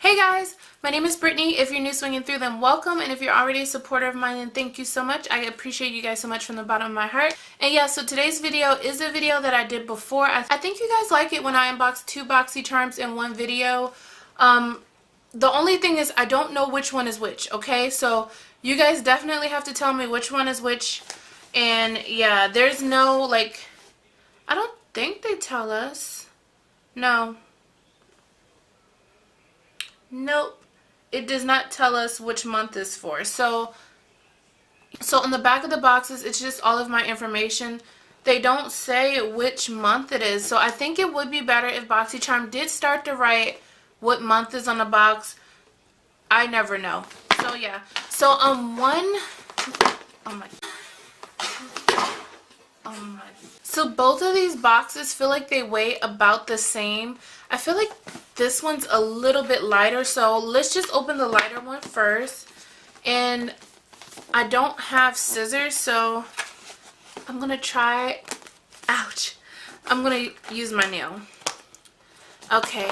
Hey guys, my name is Brittany. If you're new swinging through, then welcome, and if you're already a supporter of mine, then thank you so much. I appreciate you guys so much from the bottom of my heart. And yeah, so today's video is a video that I did before. I think you guys like it when I unbox two Boxycharms in one video. The only thing is I don't know which one is which, okay? So you guys definitely have to tell me which one is which. And yeah, there's no, like, I don't think they tell us. No. Nope, it does not tell us which month is for. So on the back of the boxes, it's just all of my information. They don't say which month it is. So I think it would be better if Boxycharm did start to write what month is on the box. I never know. So yeah. So so both of these boxes feel like they weigh about the same. I feel like this one's a little bit lighter, so let's just open the lighter one first. And I don't have scissors, so I'm gonna try, ouch, I'm gonna use my nail. Okay.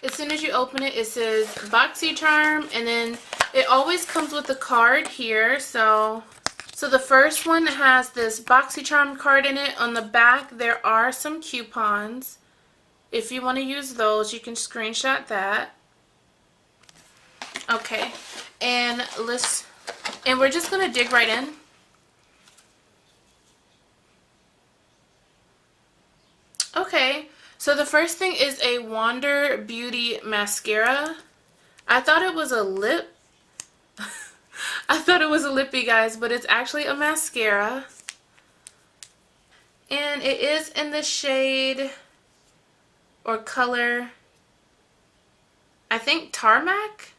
As soon as you open it, it says Boxycharm, and then it always comes with a card here. So the first one has this Boxycharm card in it. On the back, there are some coupons. If you want to use those, you can screenshot that. Okay, and we're just gonna dig right in. Okay, so the first thing is a Wander Beauty mascara. I thought it was a lip. I thought it was a lippy, guys, but it's actually a mascara. And it is in the shade or color, I think Tarmac?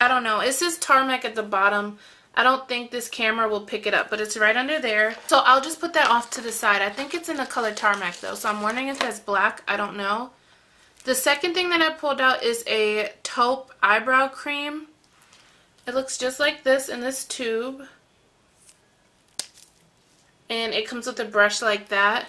I don't know. It says Tarmac at the bottom. I don't think this camera will pick it up, but it's right under there. So I'll just put that off to the side. I think it's in the color Tarmac though, so I'm wondering if it's black. I don't know. The second thing that I pulled out is a taupe eyebrow cream. It looks just like this in this tube. And it comes with a brush like that.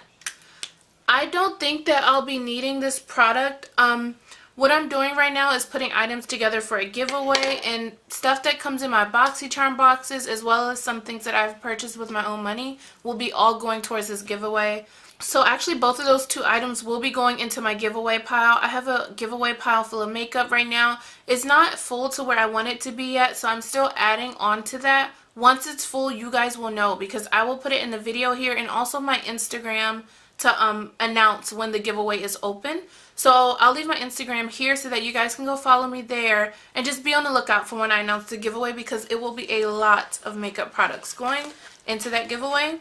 I don't think that I'll be needing this product. What I'm doing right now is putting items together for a giveaway, and stuff that comes in my Boxycharm boxes, as well as some things that I've purchased with my own money, will be all going towards this giveaway. So actually both of those two items will be going into my giveaway pile. I have a giveaway pile full of makeup right now. It's not full to where I want it to be yet, so I'm still adding on to that. Once it's full, you guys will know, because I will put it in the video here and also my Instagram to announce when the giveaway is open. So I'll leave my Instagram here so that you guys can go follow me there and just be on the lookout for when I announce the giveaway, because it will be a lot of makeup products going into that giveaway.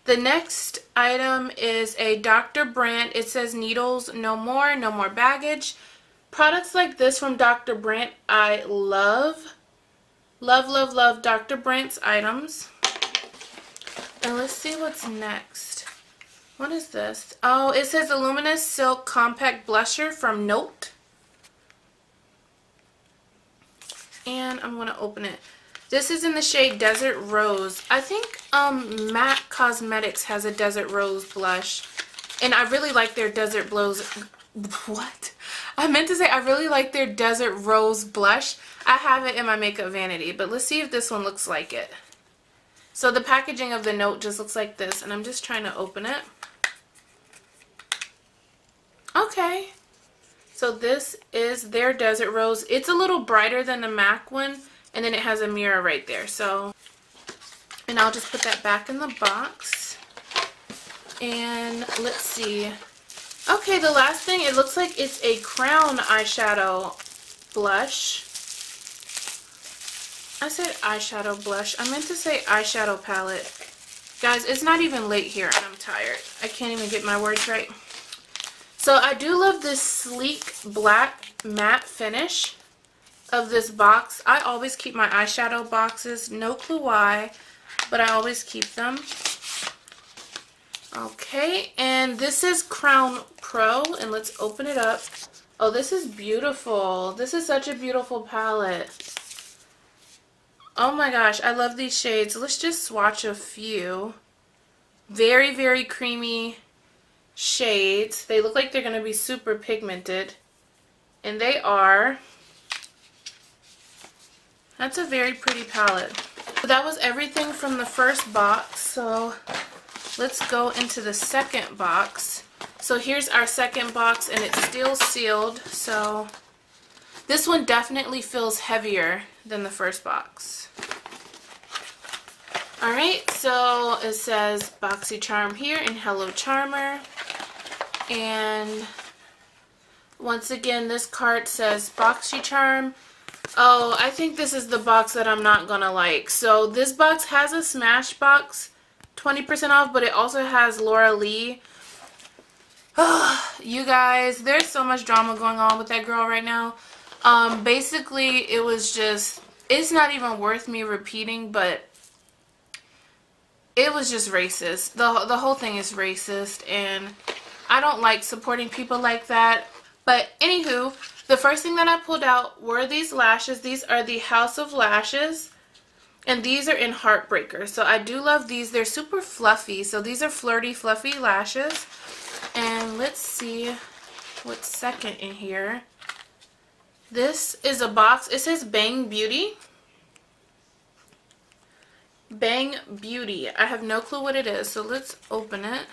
The next item is a Dr. Brandt. It says needles no more, no more baggage. Products like this from Dr. Brandt I love. Love, love, love Dr. Brandt's items. And let's see what's next. What is this? Oh, it says a Luminous Silk Compact Blusher from Note. And I'm going to open it. This is in the shade Desert Rose. I think MAC Cosmetics has a Desert Rose blush. And I really like their Desert Rose... What? I meant to say I really like their Desert Rose blush. I have it in my makeup vanity. But let's see if this one looks like it. So the packaging of the Note just looks like this. And I'm just trying to open it. Okay, so this is their Desert Rose. It's a little brighter than the MAC one, and then it has a mirror right there. So, and I'll just put that back in the box. And let's see. Okay, the last thing, it looks like it's a Crown eyeshadow blush. I said eyeshadow blush. I meant to say eyeshadow palette. Guys, it's not even late here and I'm tired. I can't even get my words right. So I do love this sleek black matte finish of this box. I always keep my eyeshadow boxes. No clue why, but I always keep them. Okay, and this is Crown Pro, and let's open it up. Oh, this is beautiful. This is such a beautiful palette. Oh my gosh, I love these shades. Let's just swatch a few. Very, very creamy shades. They look like they're going to be super pigmented. And they are. That's a very pretty palette. So that was everything from the first box. So let's go into the second box. So here's our second box, and it's still sealed. So this one definitely feels heavier than the first box. Alright, so it says Boxycharm here and Hello Charmer. And once again, this card says Boxycharm. Oh, I think this is the box that I'm not gonna like. So this box has a Smashbox 20% off, but it also has Laura Lee. You guys, there's so much drama going on with that girl right now. Basically, it was just, it's not even worth me repeating, but it was just racist. The whole thing is racist, and I don't like supporting people like that. But anywho, the first thing that I pulled out were these lashes. These are the House of Lashes, and these are in Heartbreaker. So I do love these. They're super fluffy. So these are flirty, fluffy lashes. And let's see what's second in here. This is a box. It says Bang Beauty. Bang Beauty. I have no clue what it is, so let's open it.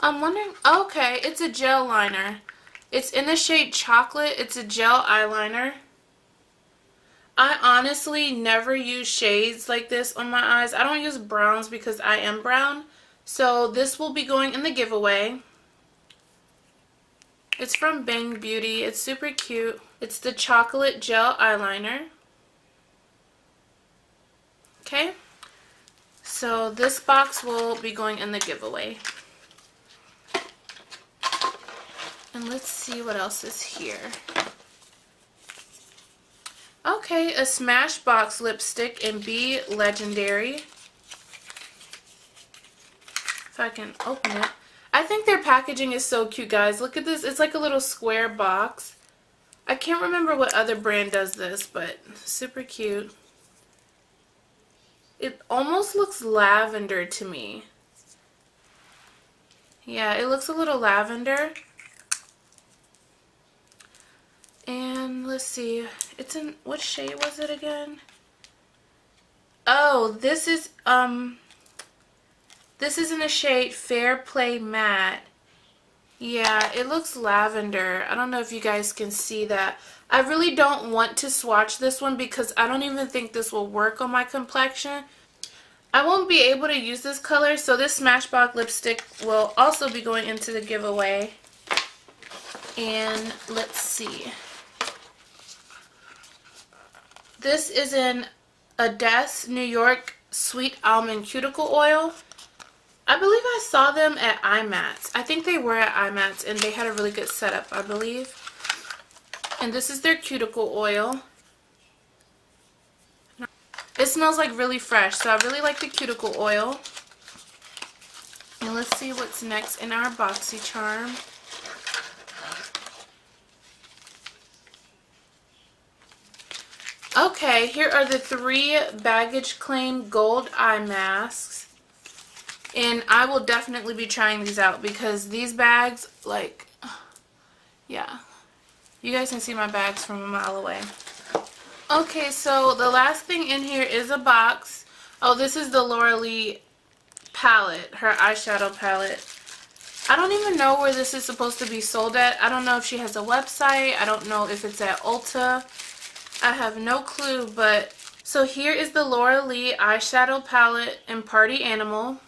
I'm wondering, okay, it's a gel liner. It's in the shade Chocolate. It's a gel eyeliner. I honestly never use shades like this on my eyes. I don't use browns because I am brown. So this will be going in the giveaway. It's from Bang Beauty. It's super cute. It's the Chocolate Gel Eyeliner. Okay. So this box will be going in the giveaway. And let's see what else is here. Okay, a Smashbox lipstick in Be Legendary. If I can open it. I think their packaging is so cute, guys. Look at this. It's like a little square box. I can't remember what other brand does this, but super cute. It almost looks lavender to me. Yeah, it looks a little lavender. And let's see. It's in, what shade was it again? Oh, this is in the shade Fair Play Matte. Yeah, it looks lavender. I don't know if you guys can see that. I really don't want to swatch this one because I don't even think this will work on my complexion. I won't be able to use this color, so this Smashbox lipstick will also be going into the giveaway. And let's see. This is in Ades New York Sweet Almond Cuticle Oil. I believe I saw them at IMATS. I think they were at IMATS and they had a really good setup, I believe. And this is their cuticle oil. It smells like really fresh, so I really like the cuticle oil. And let's see what's next in our Boxycharm. Okay, here are the 3 Baggage Claim Gold Eye Masks. And I will definitely be trying these out because these bags, like, yeah. You guys can see my bags from a mile away. Okay, so the last thing in here is a box. Oh, this is the Laura Lee palette, her eyeshadow palette. I don't even know where this is supposed to be sold at. I don't know if she has a website. I don't know if it's at Ulta. I have no clue, but so here is the Laura Lee eyeshadow palette in Party Animal.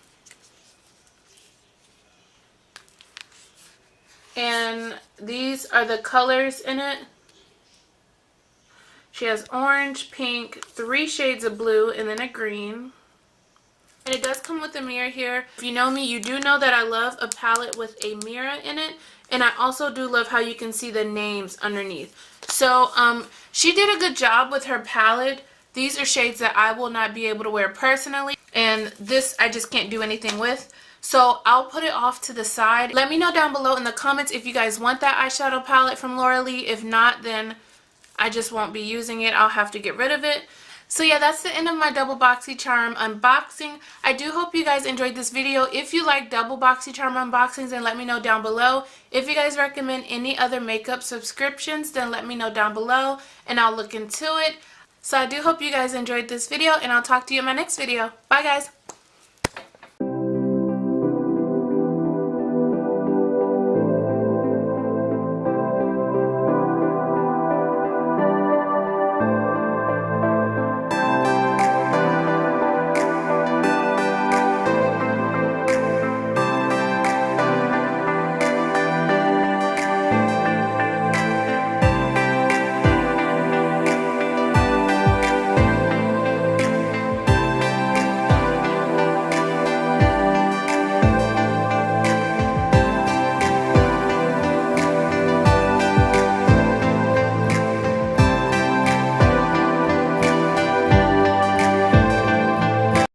And these are the colors in it. She has orange, pink, 3 shades of blue, and then a green. And it does come with a mirror here. If you know me, you do know that I love a palette with a mirror in it. And I also do love how you can see the names underneath. So, she did a good job with her palette. These are shades that I will not be able to wear personally. And this I just can't do anything with. So I'll put it off to the side. Let me know down below in the comments if you guys want that eyeshadow palette from Laura Lee. If not, then I just won't be using it. I'll have to get rid of it. So yeah, that's the end of my double Boxycharm unboxing. I do hope you guys enjoyed this video. If you like double Boxycharm unboxings, then let me know down below. If you guys recommend any other makeup subscriptions, then let me know down below and I'll look into it. So I do hope you guys enjoyed this video, and I'll talk to you in my next video. Bye guys!